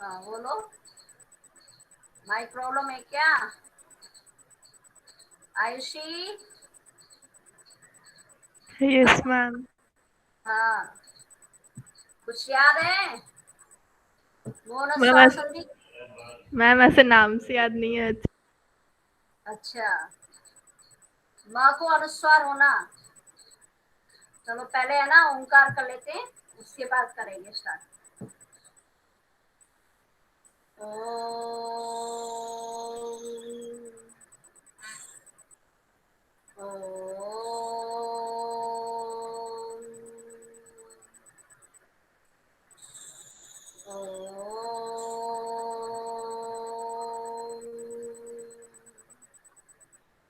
हाँ बोलो, mic problem है क्या आयुषी? Yes ma'am. हाँ, कुछ याद है? मैम मोनस्वार संधि। मैम ऐसे नाम से याद नहीं है। अच्छा, माँ को अनुस्वार होना। चलो पहले है ना ओंकार कर लेते हैं, उसके बाद करेंगे स्टार्ट।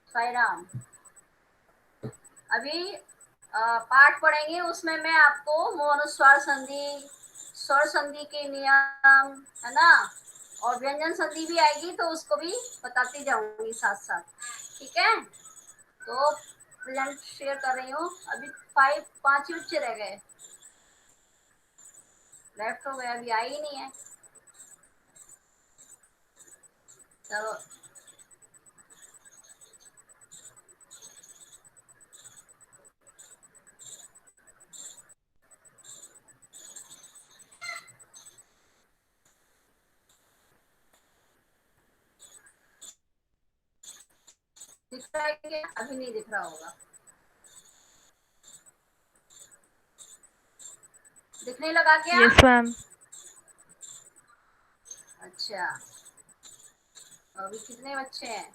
साई राम। अभी पाठ पढ़ेंगे, उसमें मैं आपको मोनुस्वार संधि, स्वर संधि के नियम, है ना, और व्यंजन संधि भी आएगी तो उसको भी बताती जाऊंगी साथ साथ। ठीक है, तो प्रेजेंट शेयर कर रही हूँ। अभी 5 ही बच्चे रह गए, लेफ्ट हो गए, अभी आई ही नहीं है। चलो दिख रहा है क्या? अभी नहीं दिख रहा होगा, दिखने लगा क्या? Yes ma'am. अच्छा, अभी कितने बच्चे हैं?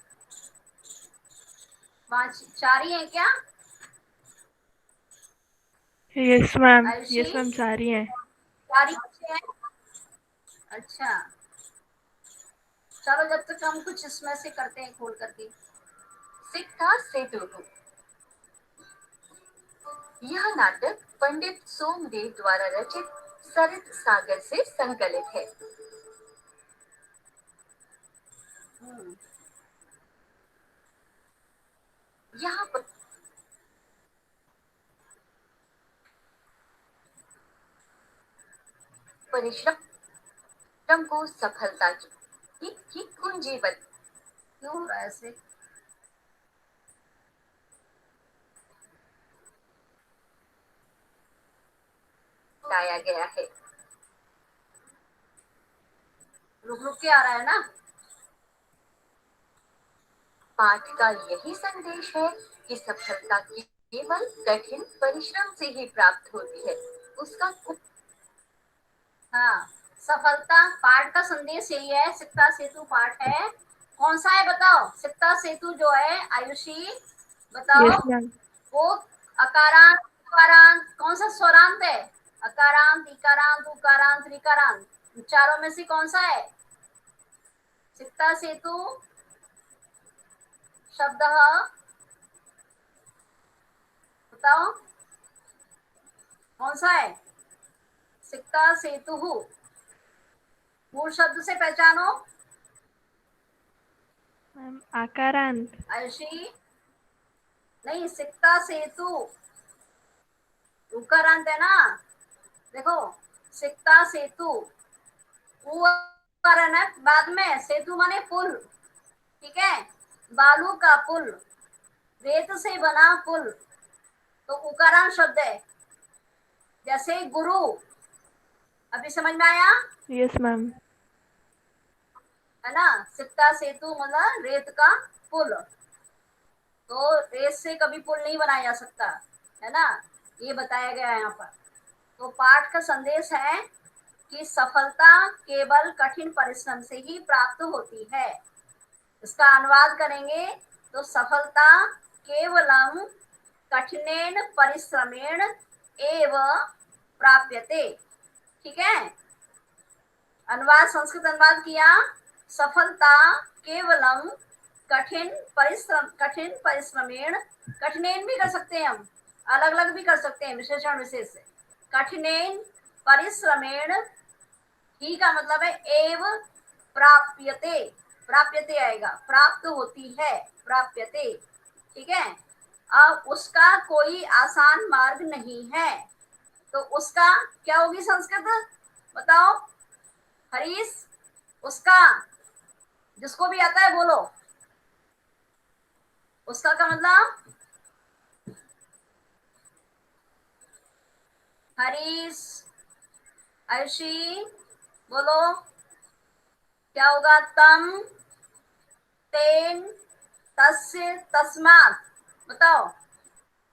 5, 4 ही हैं क्या yes ma'am. Ayushi? Yes ma'am, 4 ही हैं। 4 ही बच्चे हैं। अच्छा, चलो जब तक हम कुछ इसमें से करते हैं खोल करके। सिक्का सेतु। यह नाटक पंडित सोमदेव द्वारा रचित सरित सागर से संकलित है। यहाँ परिश्रम को सफलता की कुंजी क्यों ऐसे बताया गया है। रुक रुक के आ रहा है ना। पाठ का यही संदेश है कि सफलता केवल कठिन परिश्रम से ही प्राप्त होती है। उसका हाँ, सफलता पाठ का संदेश यही है। सिक्ता सेतु पाठ है, कौन सा है बताओ? सिक्ता सेतु जो है आयुषी, बताओ। Yes ma'am. वो अकारांत उकारांत कौन सा स्वरांत है? अकारांत, इकारांत, उकारांत, ऋकारांत, चारों में से कौन सा है? सिक्ता सेतु शब्द बताओ कौन सा है? सिक्ता सेतु मूल शब्द से पहचानो मैम आकारांत। आयुषी। नहीं, सिक्ता सेतु उकारांत है ना। देखो, सिक्ता सेतु उकारण है बाद में, सेतु माने पुल। ठीक है, बालू का पुल, रेत से बना पुल, तो उकारांत शब्द है। जैसे गुरु, अभी समझ में आया? Yes ma'am. है ना, सिक्ता सेतु मतलब रेत का पुल, तो रेत से कभी पुल नहीं बनाया जा सकता, है ना, ये बताया गया है यहाँ पर। तो पाठ का संदेश है कि सफलता केवल कठिन परिश्रम से ही प्राप्त होती है। इसका अनुवाद करेंगे तो सफलता केवलम कठिनेन परिश्रमेण एव प्राप्यते। ठीक है, अनुवाद, संस्कृत अनुवाद किया। सफलता केवलम कठिन परिश्रमेण, कठिनेन भी कर सकते हैं हम, अलग अलग भी कर सकते हैं विशेषण विशेष से। कठिनेन परिश्रमेण ही का मतलब है एव प्राप्यते, प्राप्यते आएगा, प्राप्त होती है, प्राप्यते। ठीक है, अब उसका कोई आसान मार्ग नहीं है, तो उसका क्या होगी संस्कृत बताओ हरीश? उसका, जिसको भी आता है बोलो। उसका का मतलब हरीश, आयुषी, बोलो क्या होगा? तम, तेन, तस्य, तस्मात। बताओ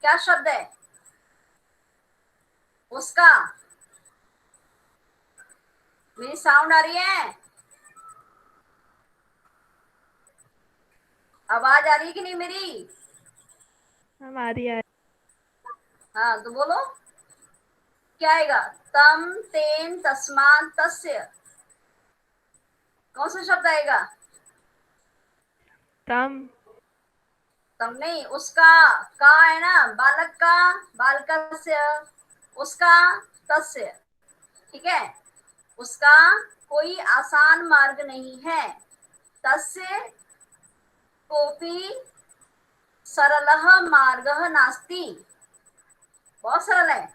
क्या शब्द है? उसका। मेरी साउंड आ रही है? आवाज आ रही है कि नहीं मेरी? मैम आ रही है। हाँ तो बोलो क्या आएगा? तम, तेन, तस्मात, तस्य। कौन सा शब्द आएगा? तम। तम नहीं, उसका। का है ना, बालक का, बालकस्य, उसका, तस्य। ठीक है। उसका कोई आसान मार्ग नहीं है। तस्य कोपी सरलः मार्गः नास्ति। बहुत सरल है।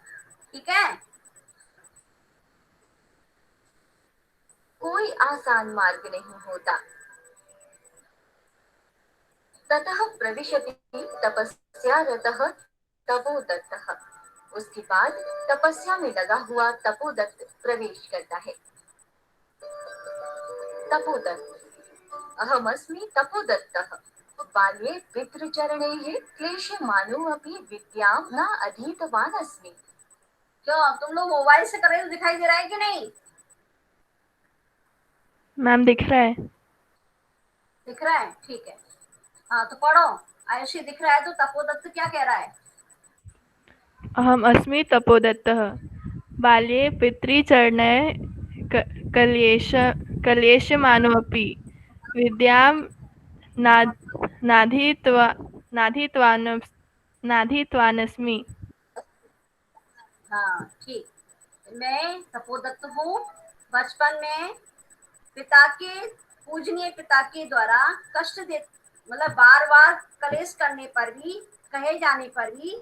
ठीक है। कोई आसान मार्ग नहीं होता। ततः प्रविशति तपस्यारतः तपोदत्तः। उसके बाद तपस्या में लगा हुआ तपोदत्त प्रवेश करता है। तपोदत्त। अहमस्मि तपोदत्तः। बाल्ये पितृचरणैः क्लेशमानो अपि विद्यां न अधीतवान् अस्मि। क्यों तुम लोग मोबाइल से कर रहे हो, दिखाई दे रहा है कि नहीं? मैम दिख रहा है। दिख रहा है, ठीक है। हाँ तो पढ़ो। आयुषी दिख रहा है तो तपोदत्त क्या कह रहा है? अहम अस्मि तपोदत्तः। बाल्ये पितृचरणे कलेश कलेशमानोऽपि विद्यां नाधीत्वा नाधीतवान् नाधीतवानस्मि। हाँ ठीक। मैं तपोदत्त हूँ। बचपन में पिता के, पूजनीय पिता के द्वारा कष्ट दे, मतलब बार बार कलेश करने पर भी, कहे जाने पर भी,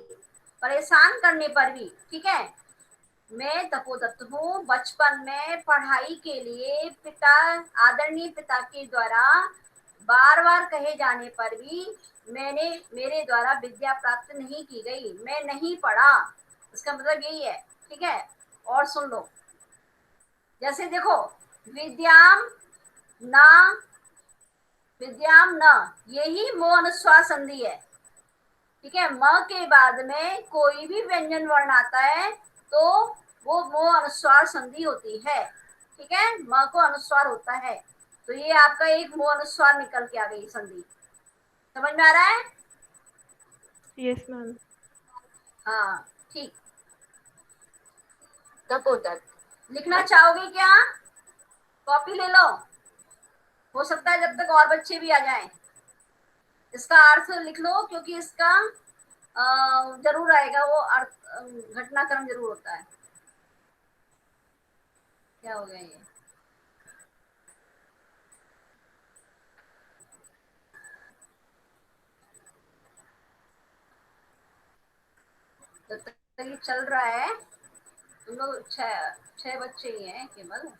परेशान करने पर भी, ठीक है, मैं तपोदत्त हूँ। बचपन में पढ़ाई के लिए पिता, आदरणीय पिता के द्वारा बार बार कहे जाने पर भी मैंने, मेरे द्वारा विद्या प्राप्त नहीं की गई, मैं नहीं पढ़ा। इसका मतलब यही है। ठीक है। और सुन लो, जैसे देखो, विद्याम ना, विद्याम न, यही मो अनुस्वार संधि है। ठीक है। म के बाद में कोई भी व्यंजन वर्ण आता है तो वो मो अनुस्वार संधि होती है। ठीक है। म को अनुस्वार होता है, तो ये आपका एक मो अनुस्वार निकल के आ गई संधि। समझ में आ रहा है? Yes ma'am. हाँ ठीक। तपोदत्त। लिखना चाहोगे क्या? कॉपी ले लो। हो सकता है जब तक और बच्चे भी आ जाएं। इसका अर्थ लिख लो, क्योंकि इसका जरूर आएगा वो अर्थ, घटनाक्रम जरूर होता है। क्या हो गया ये? तो तक ये चल रहा है। तुम लोग छह छह बच्चे ही हैं केवल।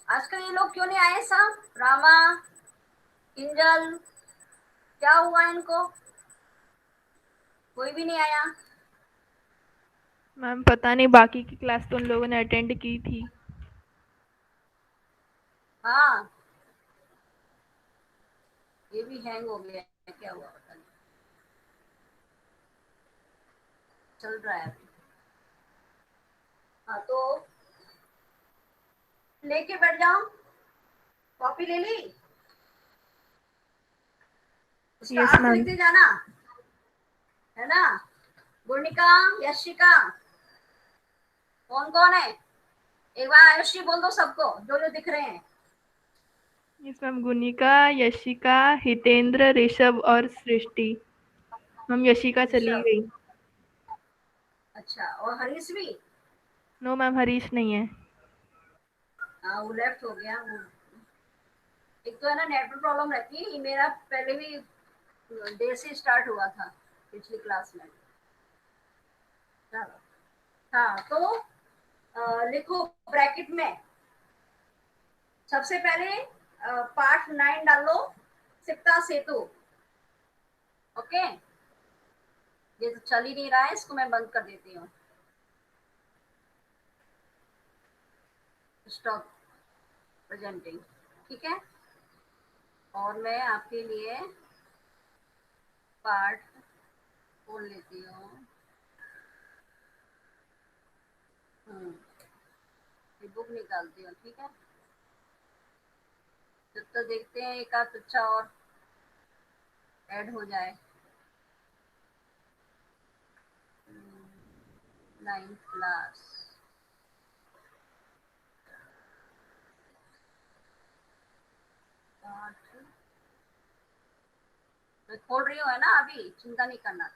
आजकल ये लोग क्यों नहीं आए सब? रामा, किंजल, क्या हुआ इनको? कोई भी नहीं आया। मैम पता नहीं, बाकी की क्लास तो उन लोगों ने अटेंड की थी। हाँ ये भी हैंग हो गया है, क्या हुआ पता नहीं। चल रहा है अभी। हाँ तो लेके बैठ जाओ। कॉपी ले ली? उसका यस अर्थ मैम। लिखते जाना, है ना? गुणिका, यशिका, कौन कौन है? एक बार आयुषी बोल दो सबको, जो जो दिख रहे हैं। Yes ma'am. गुनिका, यशिका, हितेंद्र, ऋषभ और सृष्टि। मैम यशिका चली ऋषभ। गई। अच्छा, और हरीश भी? नो मैम, हरीश नहीं है। हाँ वो लेफ्ट हो गया वो। एक तो है ना, नेटवर्क प्रॉब्लम रहती है, ये मेरा पहले भी देर से स्टार्ट हुआ था पिछली क्लास में। चलो। हाँ तो लिखो ब्रैकेट में, सबसे पहले पाठ 9 डालो, सिक्ता सेतु। ओके, ये तो चल ही नहीं रहा है, इसको मैं बंद कर देती हूँ। स्टॉप प्रेजेंटिंग, ठीक है। और मैं आपके लिए पाठ खोल लेती हूँ। ये बुक निकालती हूँ, ठीक है। जब तक देखते हैं एक आध अच्छा और ऐड हो जाए। 9th क्लास, मैं खोल रही हूँ, है ना, अभी चिंता नहीं करना।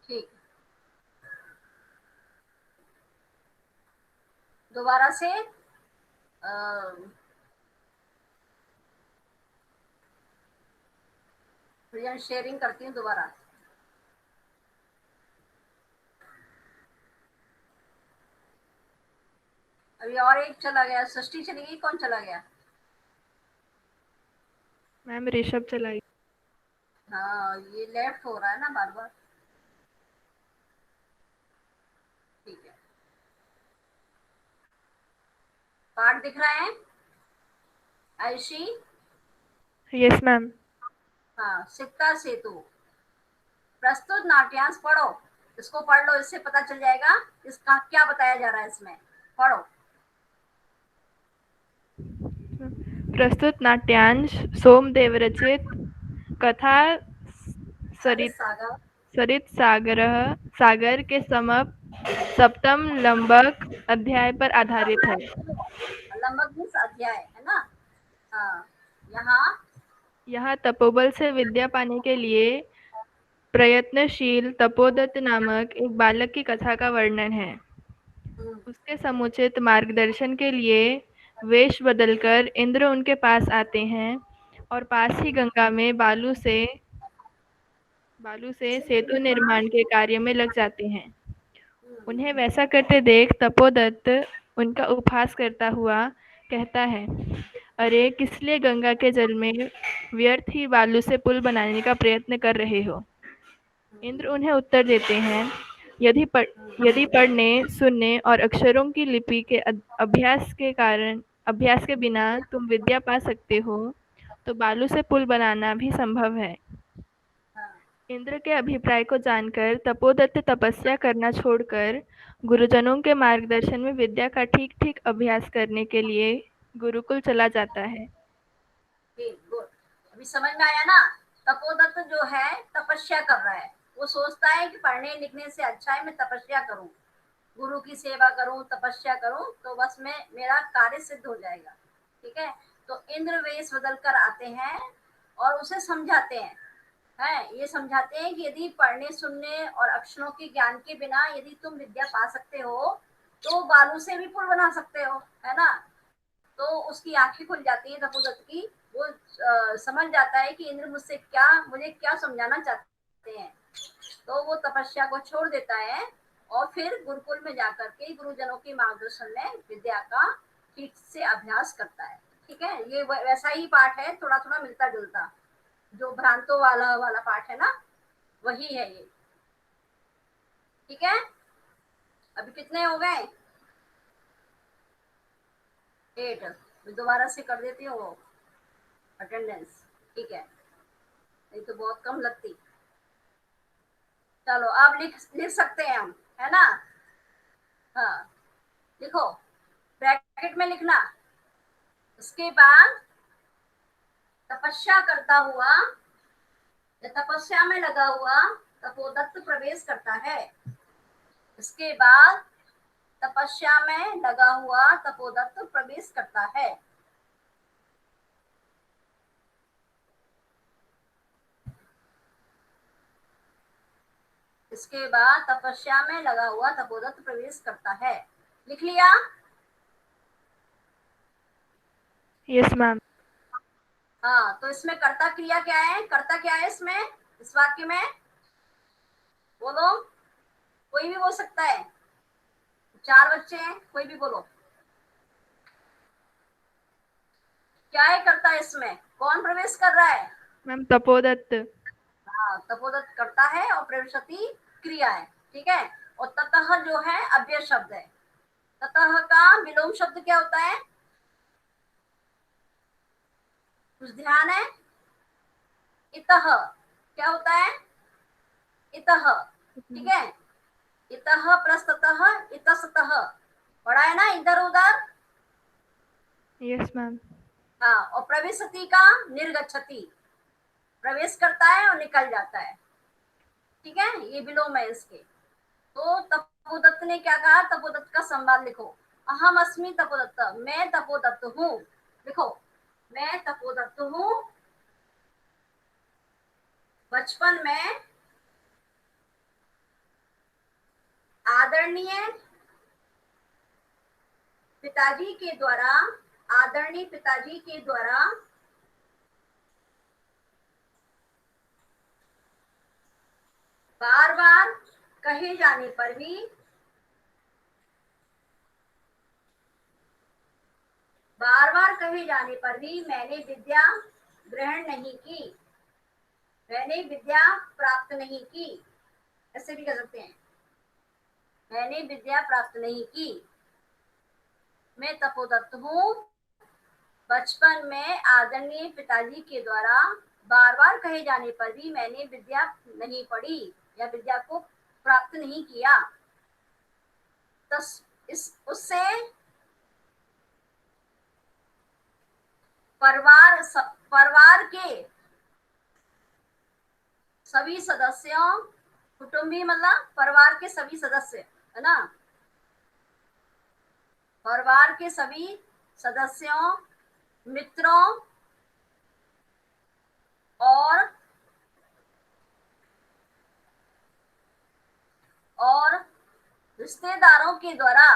ठीक, दोबारा से शेयरिंग करती हूँ दोबारा। अभी और एक चला गया, सृष्टि चली गई, कौन चला गया? मैम ऋषभ चलाई। हाँ, ये लेफ्ट हो रहा है ना बार बार। ठीक है, पार्ट दिख रहा है आयुषी? Yes ma'am. हाँ, सिक्ता सेतु। प्रस्तुत नाट्यांश पढ़ो, इसको पढ़ लो, इससे पता चल जाएगा इसका क्या बताया जा रहा है इसमें। पढ़ो। प्रस्तुत नाट्यांश सोमदेव रचित कथा सरित सरित सागर, सरित सागर के समप सप्तम लंबक अध्याय पर आधारित है। लंबक मीन्स अध्याय, है ना। हाँ, यहाँ यहाँ तपोबल से विद्या पाने के लिए प्रयत्नशील तपोदत्त नामक एक बालक की कथा का वर्णन है। हम्म, उसके समुचित मार्गदर्शन के लिए वेश बदलकर इंद्र उनके पास आते हैं और पास ही गंगा में बालू से सेतु निर्माण के कार्य में लग जाते हैं। हम्म, उन्हें वैसा करते देख तपोदत्त उनका उपहास करता हुआ कहता है, अरे किस लिए गंगा के जल में व्यर्थ ही बालू से पुल बनाने का प्रयत्न कर रहे हो। इंद्र उन्हें उत्तर देते हैं, यदि पढ़ने सुनने और अक्षरों की लिपि के अभ्यास के बिना तुम विद्या पा सकते हो तो बालू से पुल बनाना भी संभव है। हाँ, इंद्र के अभिप्राय को जानकर तपोदत्त तपस्या करना छोड़कर गुरुजनों के मार्गदर्शन में विद्या का ठीक ठीक अभ्यास करने के लिए गुरुकुल चला जाता है। ठीक, गुड। अभी समझ में आया ना। तपोदत्त जो है तपस्या कर रहा है, वो सोचता है कि पढ़ने लिखने से अच्छा है मैं तपस्या करूं, गुरु की सेवा करूं, तपस्या करूं, तो बस मैं मेरा कार्य सिद्ध हो जाएगा। ठीक है, तो इंद्र वेश बदल कर आते हैं और उसे समझाते हैं ये समझाते हैं कि यदि पढ़ने सुनने और अक्षरों के ज्ञान के बिना यदि तुम विद्या पा सकते हो तो बालू से भी पुल बना सकते हो, है ना। तो उसकी आंखें खुल जाती हैं तपोदत्त की। वो समझ जाता है कि इंद्र मुझे क्या समझाना चाहते हैं। तो वो तपस्या को छोड़ देता है और फिर गुरुकुल में जाकर के गुरुजनों के मार्गदर्शन में विद्या का ठीक से अभ्यास करता है। ठीक है, ये वैसा ही पाठ है, थोड़ा थोड़ा मिलता जुलता, जो भ्रांतो वाला पाठ है ना, वही है ये। ठीक है, अभी कितने हो गए? 8। मैं दोबारा से कर देती हूँ वो अटेंडेंस, ठीक है, नहीं तो बहुत कम लगती। चलो अब लिख सकते हैं हम, है ना। हाँ, लिखो, ब्रैकेट में लिखना। उसके बाद तपस्या करता हुआ या तपस्या में लगा हुआ तपोदत्त प्रवेश करता है। इसके बाद तपस्या में लगा हुआ तपोदत्त प्रवेश करता है। इसके बाद तपस्या में लगा हुआ तपोदत्त प्रवेश करता है। लिख लिया? Yes ma'am. हाँ, तो इसमें कर्ता क्रिया क्या है? कर्ता क्या है इसमें, इस वाक्य में? बोलो, कोई भी बोल सकता है। 4 बच्चे हैं, कोई भी बोलो। क्या है कर्ता इसमें? कौन प्रवेश कर रहा है? मैम तपोदत्त। हाँ, तपोदत्त करता है और प्रविशति क्रिया है। ठीक है। और ततः जो है अव्यय शब्द है। ततः का विलोम शब्द क्या होता है? कुछ ध्यान है? इतः क्या होता है? इतः। ठीक है। इतः प्लस ततः इतस्तः, पढ़ा है ना इधर उधर? Yes ma'am. हाँ, और प्रविशति का निर्गच्छति, प्रवेश करता है और निकल जाता है। ठीक है, ये विलोम है इसके। तो तपोदत्त ने क्या कहा? तपोदत्त का संवाद लिखो। अहम अस्मि तपोदत्त, मैं तपोदत्त हूँ। लिखो, मैं तपोदत्त हूँ। बचपन में आदरणीय पिताजी के द्वारा, आदरणीय पिताजी के द्वारा बार बार कहे जाने पर भी, बार बार कहे जाने पर भी मैंने विद्या ग्रहण नहीं की, मैंने विद्या प्राप्त नहीं की। ऐसे भी कर सकते हैं, मैंने विद्या प्राप्त नहीं की। मैं तपोदत्त हूँ। बचपन में आदरणीय पिताजी के द्वारा बार बार कहे जाने पर भी मैंने विद्या नहीं पढ़ी या विद्या को प्राप्त नहीं किया। तो इस उससे परिवार के सभी सदस्यों, कुटुंबी मतलब परिवार के सभी सदस्य है ना, परिवार के सभी सदस्यों, मित्रों और रिश्तेदारों के द्वारा,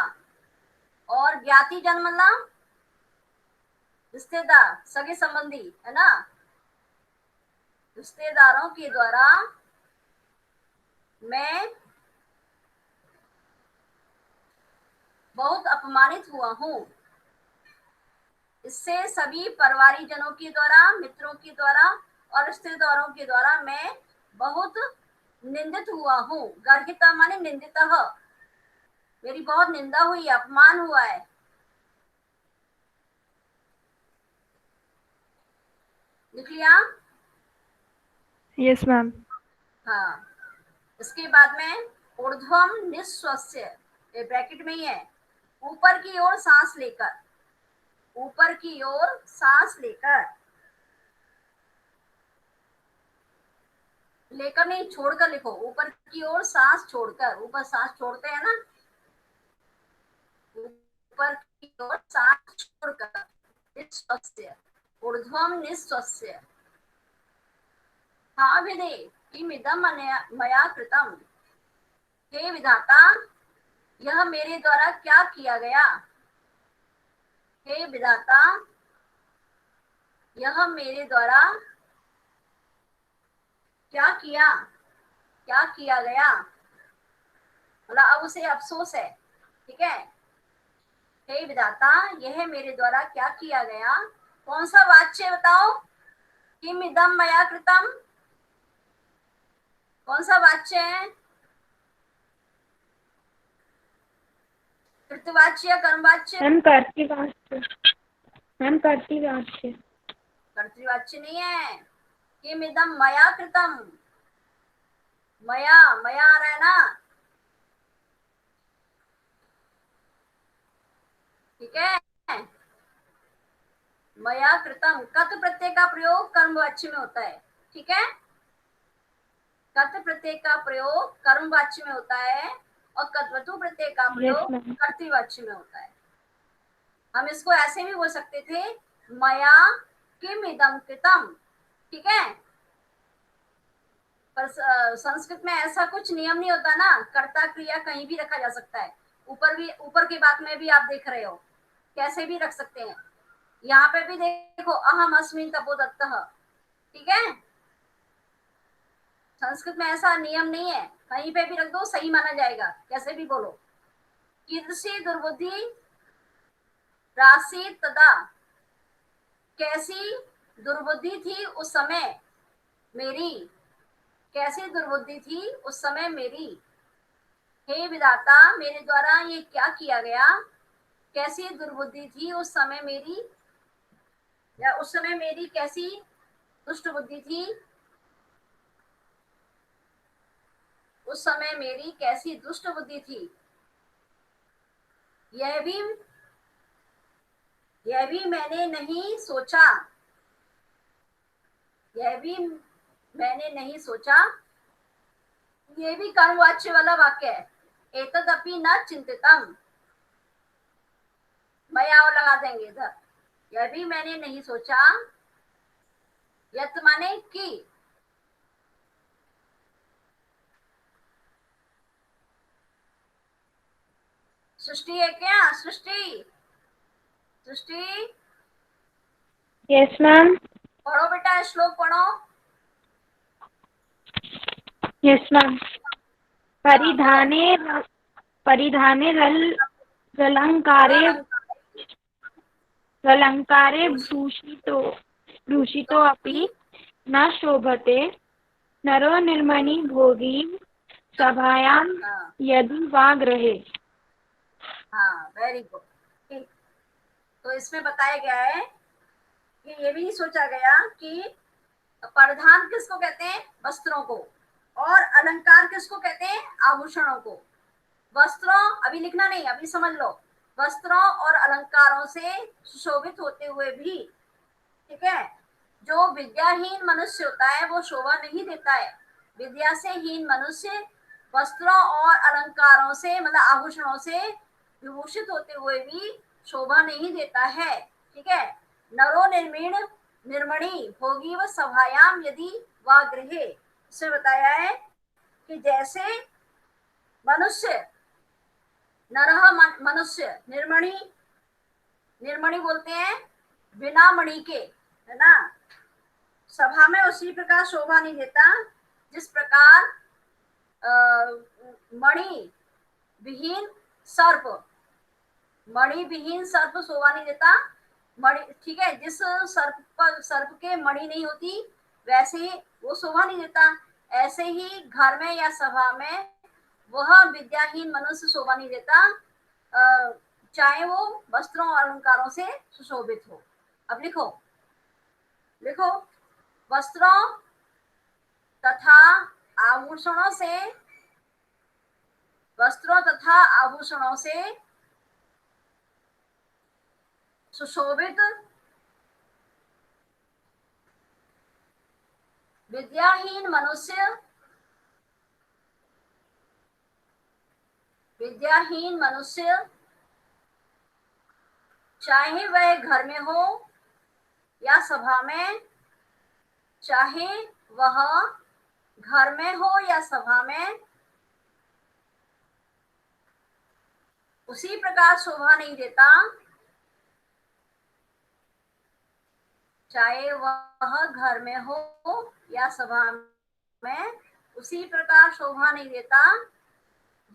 और ज्ञाति जन मतलब रिश्तेदार, सगे संबंधी है ना, रिश्तेदारों के द्वारा मैं बहुत अपमानित हुआ हूँ। इससे सभी परिवारी जनों के द्वारा, मित्रों के द्वारा और रिश्तेदारों के द्वारा मैं बहुत निंदित हुआ हूँ। गर्हिता माने निंदितः, मेरी बहुत निंदा हुई, अपमान हुआ है। लिख लिया? Yes ma'am. हाँ, इसके बाद में ऊर्ध्वम निःश्वस्य, ये ब्रैकेट में ही है, ऊपर की ओर सांस लेकर, ऊपर की ओर सांस लेकर, लेकर नहीं छोड़कर लिखो, ऊपर की ओर सांस छोड़कर, ऊपर सांस छोड़ते हैं ना, ऊपर की ओर सांस छोड़कर, निःश्वस्य, ऊर्ध्वम निःश्वस्य। हाँ विदे किमिदं मया कृतम, हे विधाता यह मेरे द्वारा क्या किया गया, हे विधाता यह मेरे द्वारा क्या किया, क्या किया गया, मतलब अब उसे अफसोस है। ठीक है, हे विधाता यह मेरे द्वारा क्या किया गया। कौन सा वाच्य बताओ? किम इदम मया कृतम, कौन सा वाच्य है? कृतवाच्य, कर्मवाच्य? Ma'am कर्तृवाच्य, ma'am कर्तृवाच्य। कर्तृवाच्य नहीं है। किम इदम मया कृतम, मया मया आ रहा है ना। ठीक है, मया कृतम, कत प्रत्यय का प्रयोग कर्मवाच्य में होता है। ठीक है, कत प्रत्यय का प्रयोग कर्मवाच्य में होता है और कत्वतु प्रत्यय का यस प्रयोग मैम। कर्तृवाच्य में होता है। हम इसको ऐसे भी बोल सकते थे, मया किम इदम कृतम। ठीक है, पर संस्कृत में ऐसा कुछ नियम नहीं होता ना, कर्ता क्रिया कहीं भी रखा जा सकता है। ऊपर की बात में भी आप देख रहे हो, कैसे भी रख सकते हैं। यहाँ पे भी देखो, अहम अस्मिन् तपोदत्तः, ठीक है। संस्कृत में ऐसा नियम नहीं है, कहीं पे भी रख दो सही माना जाएगा, कैसे भी बोलो। कीदृशी दुर्बुद्धि राशि तदा, कैसी दुर्बुद्धि थी उस समय मेरी, कैसी दुर्बुद्धि थी उस समय मेरी। हे विधाता, मेरे द्वारा ये क्या किया गया, कैसी दुर्बुद्धि थी उस समय मेरी, या उस समय मेरी कैसी दुष्ट बुद्धि थी, उस समय मेरी कैसी दुष्ट बुद्धि थी। यह भी मैंने नहीं सोचा, यह भी मैंने नहीं सोचा। ये भी कर्मवाच्य वाला वाक्य है। एतदपि न चिंतितम, मैं और लगा देंगे इधर। यह भी मैंने नहीं सोचा, यत माने कि, सृष्टि है क्या, सृष्टि सृष्टि। Yes ma'am. पढ़ो बेटा, श्लोक पढ़ो। Yes ma'am. पढ़ो। परिधाने रलंकारे भूषितो अपि न शोभते नरो निर्मणि भोगी सभायां हाँ यदि वा गृहे। हाँ, वेरी गुड, ठीक। तो इसमें बताया गया है कि ये भी सोचा गया कि परिधान किसको कहते हैं, वस्त्रों को, और अलंकार किसको कहते हैं, आभूषणों को। वस्त्रों, अभी लिखना नहीं, अभी समझ लो। वस्त्रों और अलंकारों से सुशोभित होते हुए भी, ठीक है। जो विद्याहीन मनुष्य होता है वो शोभा नहीं देता है। विद्या से हीन मनुष्य वस्त्रों और अलंकारों से, मतलब आभूषणों से विभूषित होते हुए भी शोभा नहीं देता है, ठीक है। नरो निर्मणि भोगी व सभायाम यदि वा गृहे, इसमें बताया है कि जैसे मनुष्य, नरह मनुष्य, निर्मणि, निर्मणि बोलते हैं बिना मणि के, है ना, सभा में उसी प्रकार शोभा नहीं देता जिस प्रकार मणि विहीन सर्प, मणि विहीन सर्प शोभा नहीं देता। मणि, ठीक है, जिस सर्प के मणि नहीं होती वैसे ही वो शोभा नहीं देता। ऐसे ही घर में या सभा में वह विद्याहीन मनुष्य शोभा नहीं देता, चाहे वो वस्त्रों और अलंकारों से सुशोभित हो। अब लिखो, लिखो, वस्त्रों तथा आभूषणों से, वस्त्रों तथा आभूषणों से सुशोभित विद्याहीन मनुष्य, विद्याहीन मनुष्य चाहे वह घर में हो या सभा में, चाहे वह घर में हो या सभा में, उसी प्रकार शोभा नहीं देता, चाहे वह घर में हो या सभा में, उसी प्रकार शोभा नहीं देता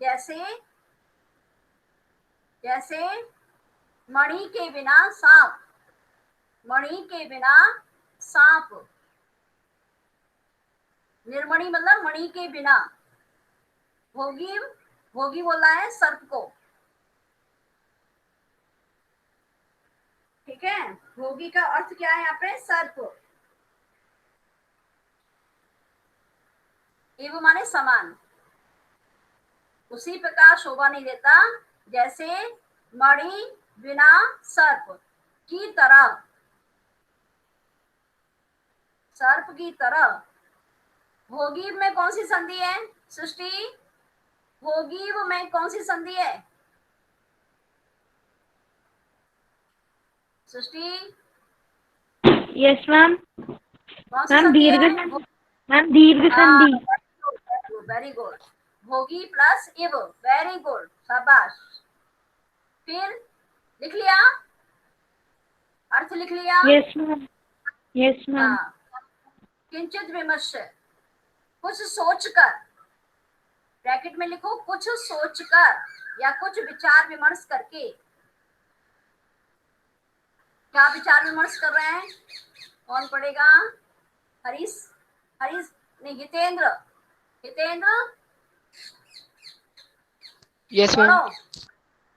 जैसे, जैसे मणि के बिना सांप, मणि के बिना सांप। निर्मणि मतलब मणि के बिना। भोगी, भोगी बोला है सर्प को, ठीक है। भोगी का अर्थ क्या है यहाँ पे, सर्प। एवं माने समान, उसी प्रकार शोभा नहीं देता जैसे मणि बिना सर्प की तरह, सर्प की तरह। भोगी में कौन सी संधि है सृष्टि, भोगी में कौन सी संधि है सृष्टि? Yes ma'am. कौन सी मैम संधि दीर्घ है? संधि। मैम दीर्घ संधि। Very good. भोगी प्लस इव, वेरी गुड, शाबाश। फिर लिख लिया, अर्थ लिख लिया। Yes ma'am, yes ma'am. हाँ, किंचित विमर्श, कुछ सोचकर, ब्रैकेट में लिखो कुछ सोचकर या कुछ विचार विमर्श करके। क्या विचार विमर्श कर रहे हैं? कौन पढ़ेगा? हरीश, हरीश नहीं, हितेंद्र, हितेंद्र यस पढ़ो, मैम।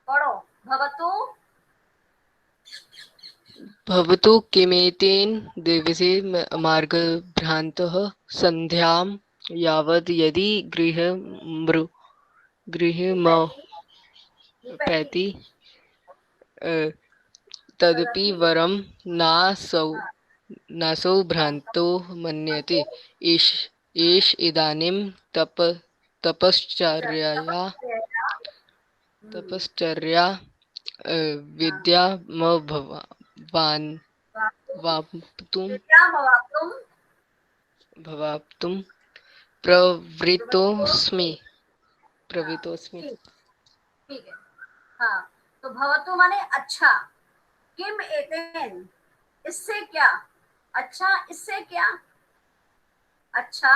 पढ़ो। भवतु भवतु किमेतेन दिवसे मार्गभ्रान्तः सन्ध्यां यावत् यदि विपैति गृहमपैति तदपि वरं नासौ भ्रान्तो मन्यते। एष इदानीं तपश्चर्यया तपश्चर्या विद्यामवाप्तुं भवाप्तुं प्रवृत्तोऽस्मि। ठीक, ठीक है। हाँ, तो भवतु माने अच्छा, किम एतेन इससे क्या, अच्छा इससे क्या, अच्छा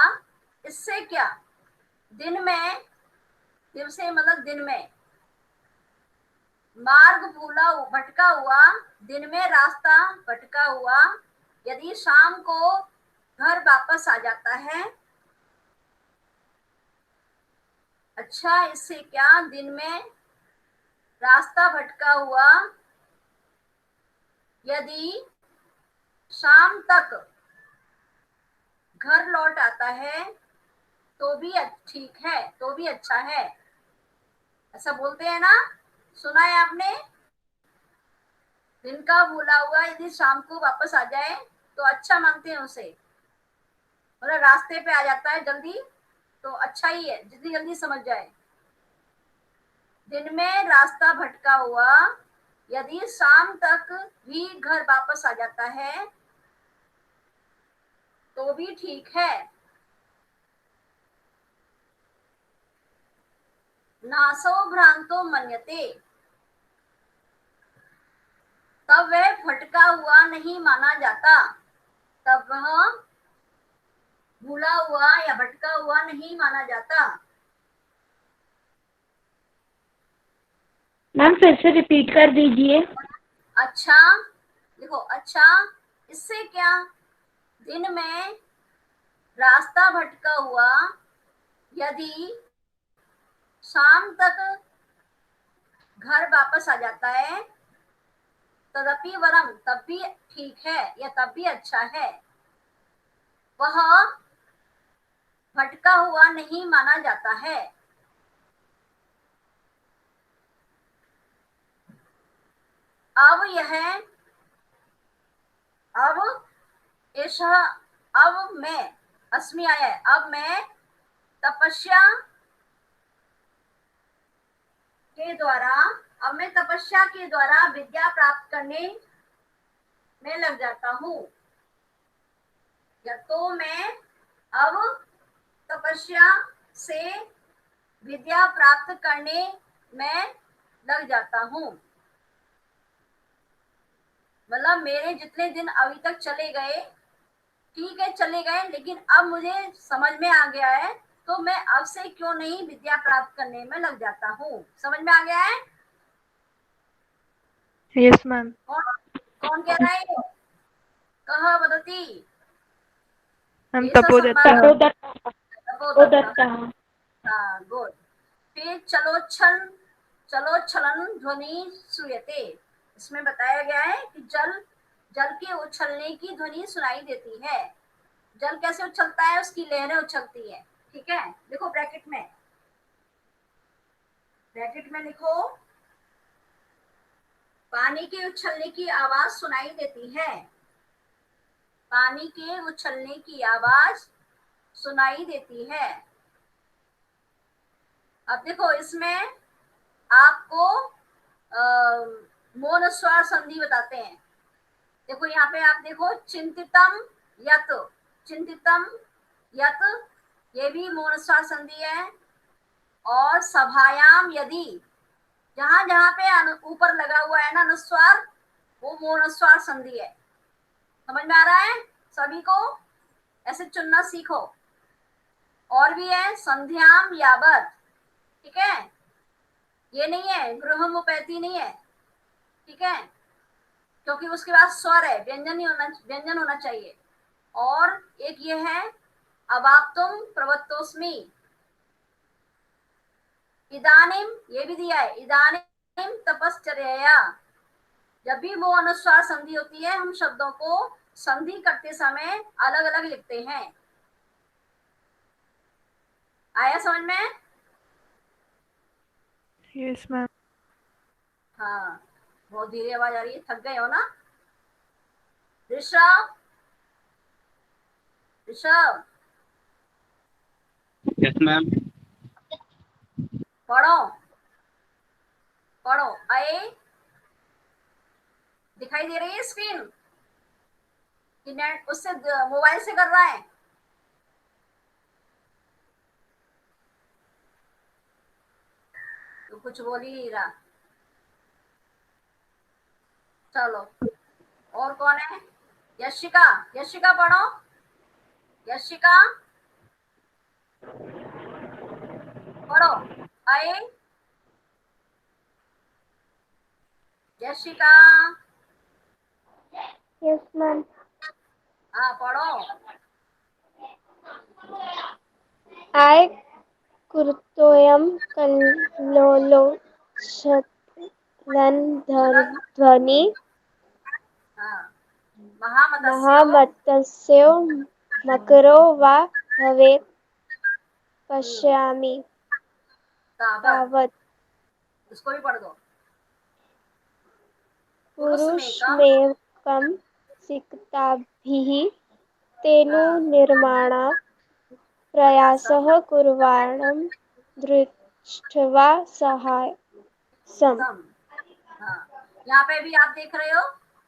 इससे क्या, दिन में, दिवसे मतलब दिन में, मार्ग भटका हुआ, दिन में रास्ता भटका हुआ, यदि शाम को घर वापस आ जाता है। अच्छा इससे क्या, दिन में रास्ता भटका हुआ, यदि शाम तक घर लौट आता है तो भी ठीक है, तो भी अच्छा है। ऐसा बोलते हैं ना, सुना है आपने? दिन का भूला हुआ यदि शाम को वापस आ जाए तो अच्छा मानते हैं उसे, मतलब रास्ते पे आ जाता है जल्दी तो अच्छा ही है, जितनी जल्दी समझ जाए। दिन में रास्ता भटका हुआ यदि शाम तक भी घर वापस आ जाता है तो भी ठीक है। नासो भ्रांतो मन्यते, तब वह भटका हुआ नहीं माना जाता, तब वह भूला हुआ या भटका हुआ नहीं माना जाता। मैम फिर से रिपीट कर दीजिए। अच्छा देखो, अच्छा इससे क्या, दिन में रास्ता भटका हुआ यदि शाम तक घर वापस आ जाता है, तदपि वरम तब भी ठीक है या तब भी अच्छा है, वह भटका हुआ नहीं माना जाता है। अब यह, अब ऐसा, अब मैं, अस्मि आया है, अब मैं तपस्या के द्वारा, अब मैं तपस्या के द्वारा विद्या प्राप्त करने में लग जाता हूँ, या तो मैं अब तपस्या से विद्या प्राप्त करने में लग जाता हूँ। मतलब मेरे जितने दिन अभी तक चले गए, ठीक है चले गए, लेकिन अब मुझे समझ में आ गया है तो मैं अब से क्यों नहीं विद्या प्राप्त करने में लग जाता हूँ। समझ में आ गया है? Yes ma'am. कौन कह रहा है ये? कहा वदती मैम ऐसा तपोदत्तः। तपोदत्तः। तपोदत्तः। हाँ गुड। फिर चलोच्छलन ध्वनि श्रूयते, इसमें बताया गया है कि जल के उछलने की ध्वनि सुनाई देती है। जल कैसे उछलता है, उसकी लहरें उछलती है। ठीक है, देखो ब्रैकेट में लिखो, पानी के उछलने की आवाज सुनाई देती है, पानी के उछलने की आवाज सुनाई देती है। अब देखो इसमें आपको मौन स्वर संधि बताते हैं। देखो यहाँ पे आप देखो, चिंतितम यत, चिंतितम यत, ये भी मूलस्वर संधि है। और सभायाम यदि, जहां जहां पे ऊपर लगा हुआ है ना अनुस्वार, वो मूलस्वर संधि है। समझ में आ रहा है सभी को? ऐसे चुनना सीखो। और भी है संध्याम यावत, ठीक है, ये नहीं है गृहमुपैति नहीं है, ठीक है, क्योंकि उसके बाद स्वर है, व्यंजन होना चाहिए। और एक ये है अवाप्तुम प्रवत्तोस्मि, इदानीम, ये भी दिया है, इदानीम तपश्चर्या। जब भी वो अनुस्वार संधि होती है, हम शब्दों को संधि करते समय अलग अलग लिखते हैं। आया समझ में? Yes ma'am. हाँ, बहुत धीरे आवाज आ रही है, थक गए हो ना? Rishabh, Rishabh yes ma'am. पढ़ो, पढ़ो। आए, दिखाई दे रही है स्क्रीन कि नेट उससे मोबाइल से कर रहा है? तो कुछ बोल ही नहीं रहा। चलो, और कौन है? यशिका, यशिका पढ़ो, यशिका पढ़ो। आए, यशिका, यस मैम। हाँ पढ़ो। आय कुर्तोयम चलन, ध्वनि हाँ, महामतस्यो, महामतस्य मकरो वा भवेत् पश्यामि तावत, तावत् इसको भी पढ़ दो। पुरुषमेकम, पुरुषमेकं सिक्ताभिः तेनु हाँ, निर्माणात् प्रयासः कुर्वाणं दृष्ट्वा सहायसम्। हाँ, यहाँ पे भी आप देख रहे हो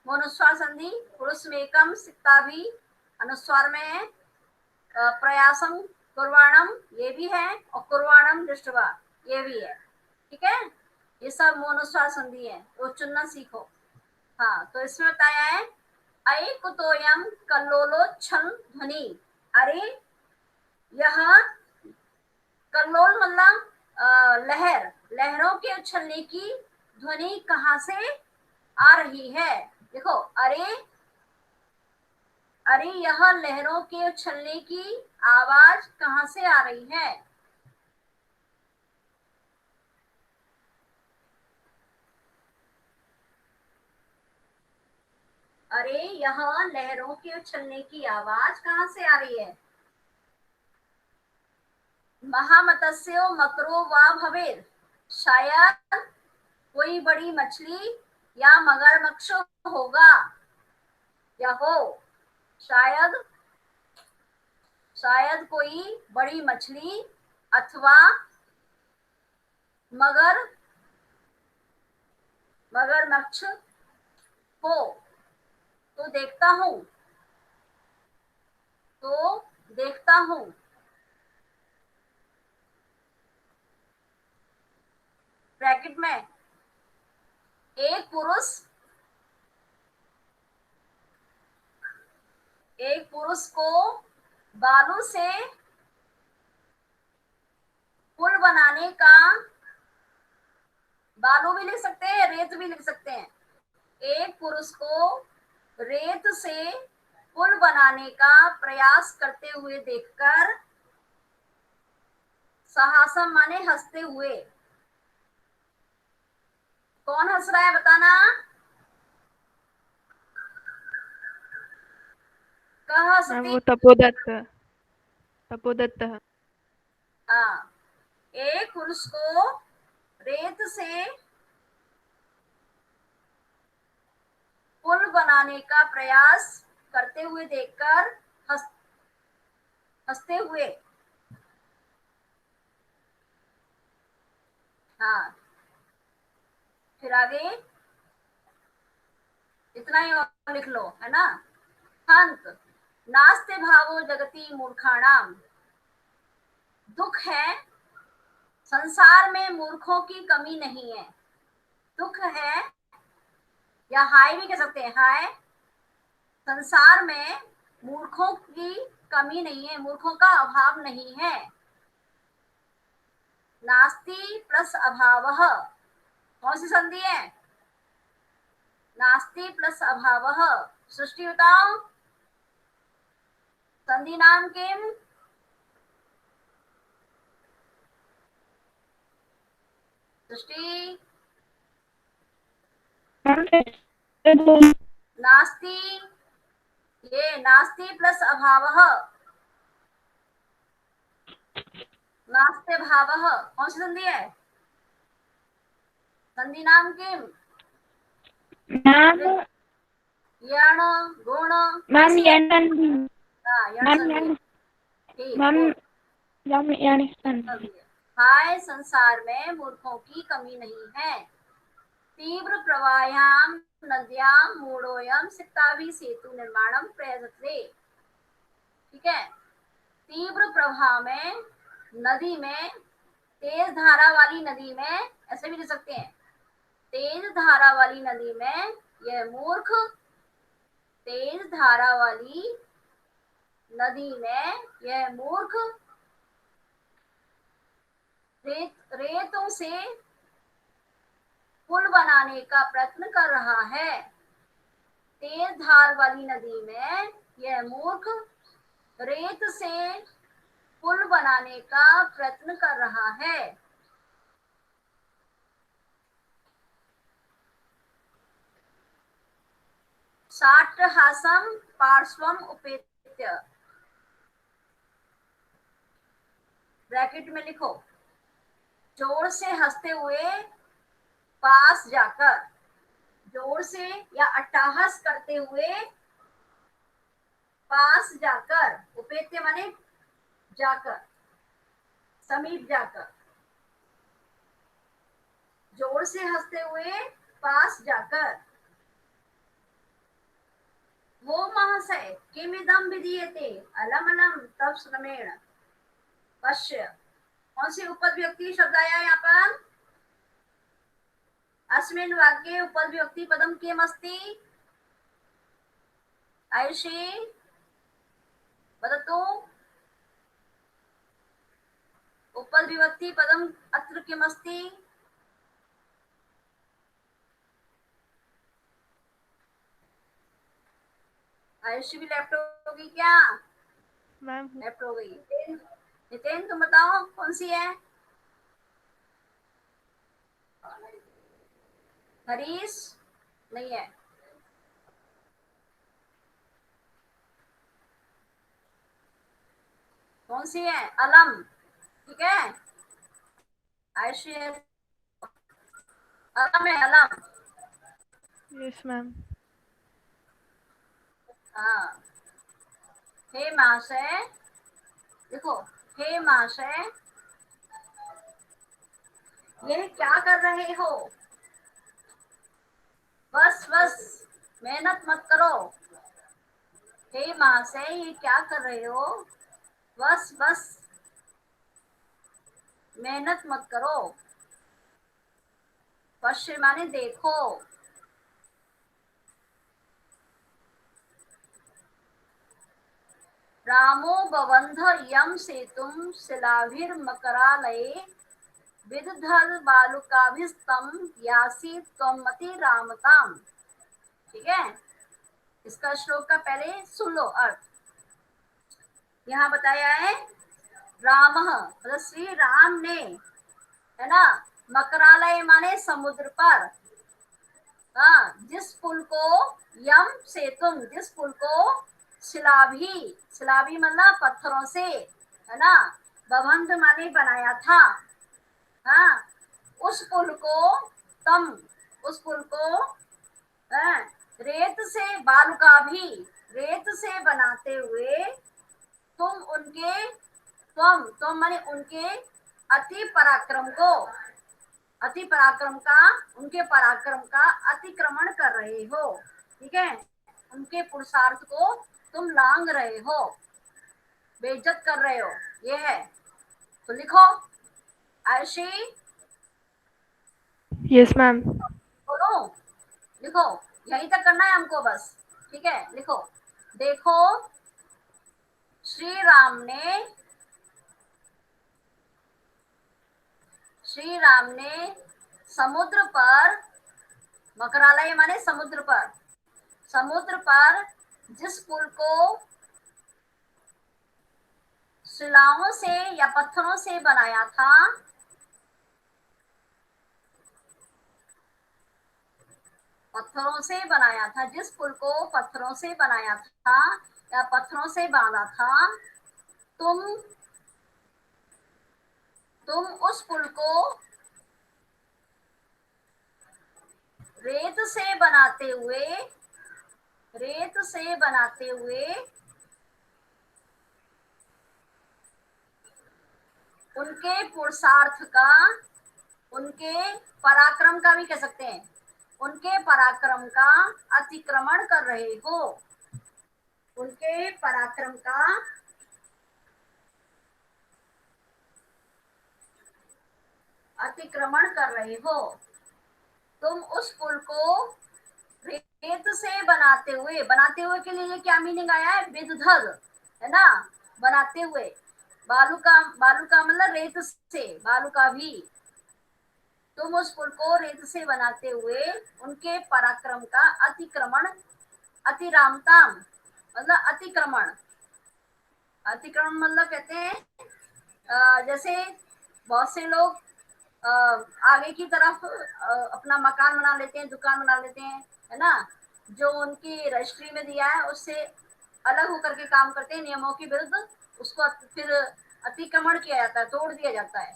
अनुस्वार संधि, पुरुष में एकम सिक्ता भी अनुस्वार में है। प्रयासम कुर्वाणम ये भी है, और कुर्वाणम दृष्टवा ये भी है, ठीक है। ये सब मोनुस्वार संधि है, तो चुनना सीखो। हाँ, तो इसमें बताया है अये कुतोयम कल्लोलो छन ध्वनि। अरे यह कल्लोल मतलब लहर, लहरों के उछलने की ध्वनि कहाँ से आ रही है? देखो, अरे, अरे यह लहरों के उछलने की आवाज कहाँ से आ रही है? अरे यह लहरों के उछलने की आवाज कहाँ से आ रही है? महामत्स्यो मकरो वा भवेर, शायद कोई बड़ी मछली या मगरमच्छ होगा, या हो, शायद, शायद कोई बड़ी मछली अथवा मगरमच्छ हो। तो देखता हूं, तो देखता हूं। ब्रैकेट में एक पुरुष को बालू से पुल बनाने का, बालू भी लिख सकते हैं, रेत भी लिख सकते हैं। एक पुरुष को रेत से पुल बनाने का प्रयास करते हुए देखकर, साहसम माने हंसते हुए। कौन हंस रहा है बताना? कह हंसती? वो तपोदत्त, तपोदत्त। हाँ, एक पुरुष को रेत से पुल बनाने का प्रयास करते हुए देखकर हंसते हुए। हाँ, फिर आगे इतना ही और लिख लो, है ना। हंत, नास्ते भावो जगति मूर्खाणाम, दुख है, संसार में मूर्खों की कमी नहीं है। दुख है, या हाय भी कह सकते हैं, हाय, संसार में मूर्खों की कमी नहीं है, मूर्खों का अभाव नहीं है। नास्ति प्लस अभावः, कौन सी संधि है? नास्ति प्लस अभावः। सृष्टि बताओ, संधि नाम किम? सृष्टि, नास्ति, ये नास्ति प्लस अभावः, नास्ते भावः, कौन सी संधि है? संधि नाम किम? नाम यण गुण नाम यण यण नाम संधि है। यण ठीक, नाम गुड। नाम यण संधि। हाय, संसार में मूर्खों की कमी नहीं है। तीव्र प्रवायाम नद्याम मूढ़ोयम सिक्ताभि सेतु निर्माणम प्रयजते। ठीक है, तीव्र प्रवाह में, नदी में, तेज धारा वाली नदी में, ऐसे भी लिख सकते हैं, तेज धारा वाली नदी में यह मूर्ख, तेज धारा वाली नदी में यह मूर्ख रेतों से पुल बनाने का प्रयत्न कर रहा है। तेज धार वाली नदी में यह मूर्ख रेत से पुल बनाने का प्रयत्न कर रहा है। साट्रहासम पार्श्वम उपेत्य, ब्रैकेट में लिखो, जोर से हंसते हुए पास जाकर, जोर से या अट्टहास करते हुए पास जाकर, उपेत्य माने जाकर, समीप जाकर, जोर से हंसते हुए पास जाकर, वो महाशय किमिदम विधीयते अलम अलम तब श्रमेण पश्य। कौन सी उपद व्यक्ति शब्द आया यहाँ पर? अस्मिन् वाक्ये उपद व्यक्ति पदम किम अस्ति? आयुषी वदतु, उपद विभक्ति पदम अत्र किम अस्ति? आयुषी भी लेफ्ट होगी क्या? मैम लेफ्ट हो गई। नितिन तुम बताओ कौन सी है? हरीश नहीं है। कौन सी है? अलम, ठीक है। आयुषी अलम है, अलम। Yes ma'am. हाँ, हे महाशय, देखो, हे महाशय यह क्या कर रहे हो? बस बस मेहनत मत करो। हे महाशय ये क्या कर रहे हो? बस बस मेहनत मत करो। पश्य माने देखो। रामो बबंध यम सेतुम शिलाभिर्मकरालये विदधल बालुकाभिस्तम यासी त्वमति रामताम। ठीक है, इसका श्लोक का पहले सुन लो अर्थ। यहाँ बताया है राम, मतलब श्री राम ने, है ना, मकरालय माने समुद्र पर, हाँ, जिस पुल को, यम सेतुम, जिस पुल को, शिलाभी, शिलाभी मतलब पत्थरों से, है ना, बबंध माने बनाया था, हाँ, उस पुल को, तम, उस पुल को, हाँ, रेत से, बालुका भी, रेत से बनाते हुए तुम उनके, तुम माने उनके अति पराक्रम को, अति पराक्रम का, उनके पराक्रम का अतिक्रमण कर रहे हो। ठीक है, उनके पुरुषार्थ को तुम लांग रहे हो, बेइज्जत कर रहे हो, ये है। तो लिखो आयशी, यस मैम। बोलो, लिखो, यहीं तक करना है हमको बस, ठीक है। लिखो, देखो श्री राम ने समुद्र पर, मकरालय माने समुद्र पर जिस पुल को शिलाओं से या पत्थरों से बनाया था, जिस पुल को पत्थरों से बनाया था या पत्थरों से बांधा था, तुम उस पुल को रेत से बनाते हुए उनके पुरुषार्थ का, उनके पराक्रम का भी कह सकते हैं, उनके पराक्रम का अतिक्रमण कर रहे हो, उनके पराक्रम का अतिक्रमण कर रहे हो। तुम उस पुल को रेत से बनाते हुए के लिए क्या मीनिंग आया है? विदधल, है ना, बनाते हुए। बालू का मतलब रेत से, बालू का भी। तुम उस पुल को रेत से बनाते हुए उनके पराक्रम का अतिक्रमण, अतिरामता मतलब अतिक्रमण मतलब कहते हैं जैसे बहुत से लोग आगे की तरफ अपना मकान बना लेते हैं, दुकान बना लेते हैं, है ना, जो उनकी रजिस्ट्री में दिया है उससे अलग होकर के काम करते हैं, नियमों के विरुद्ध, उसको फिर अतिक्रमण किया जाता है, तोड़ दिया जाता है।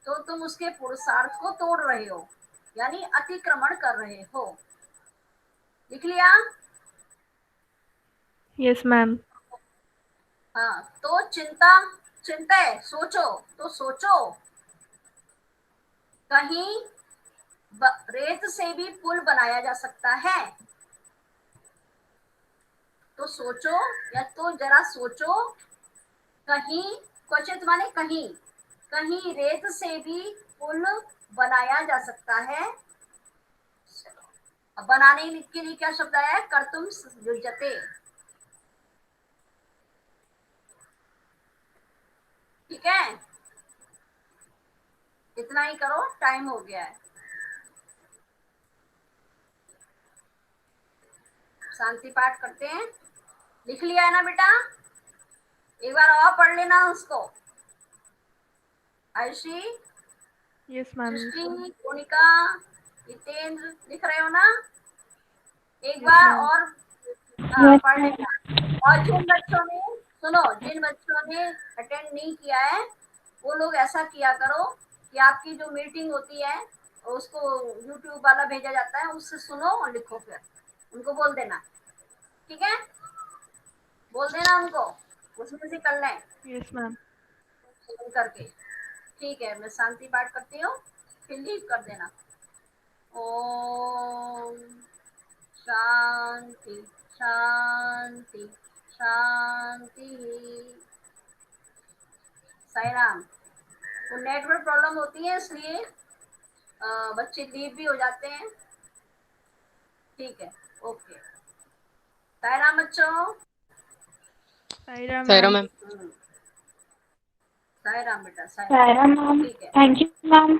तो तुम उसके पुरुषार्थ को तोड़ रहे हो, यानी अतिक्रमण कर रहे हो। लिख लिया? Yes ma'am. हाँ, तो चिंता है, सोचो कहीं रेत से भी पुल बनाया जा सकता है। तो सोचो, या तो जरा सोचो, कहीं, क्वचित माने कहीं रेत से भी पुल बनाया जा सकता है। अब बनाने के लिए क्या शब्द आया है? कर्तुम युज्यते। ठीक है, इतना ही करो, टाइम हो गया है। शांति पाठ करते हैं। लिख लिया है ना बेटा? एक बार और पढ़ लेना उसको। Ayushi, yes ma'am. सृष्टि, कोनिका, जितेंद्र, लिख रहे हो ना? एक Yes, बार ma'am. और Yes, पढ़ ma'am. लेना। और जिन बच्चों ने अटेंड नहीं किया है, वो लोग ऐसा किया करो कि आपकी जो मीटिंग होती है उसको YouTube वाला भेजा जाता है, उससे सुनो और लिखो, फिर उनको बोल देना, ठीक है? बोल देना उनको, उसमें से कर लें यस मैम। करके। ठीक है, मैं शांति पाठ करती हूँ, फिर लीव कर देना। ओम शांति शांति शांति। साई राम। तो नेटवर्क प्रॉब्लम होती है, इसलिए बच्चे लीव भी हो जाते हैं। ठीक है, ओके। साई राम बच्चों। साई राम सायरा मैम। मैम। साई राम बेटा, साई Sarah, ma'am. ठीक है। Thank you, ma'am.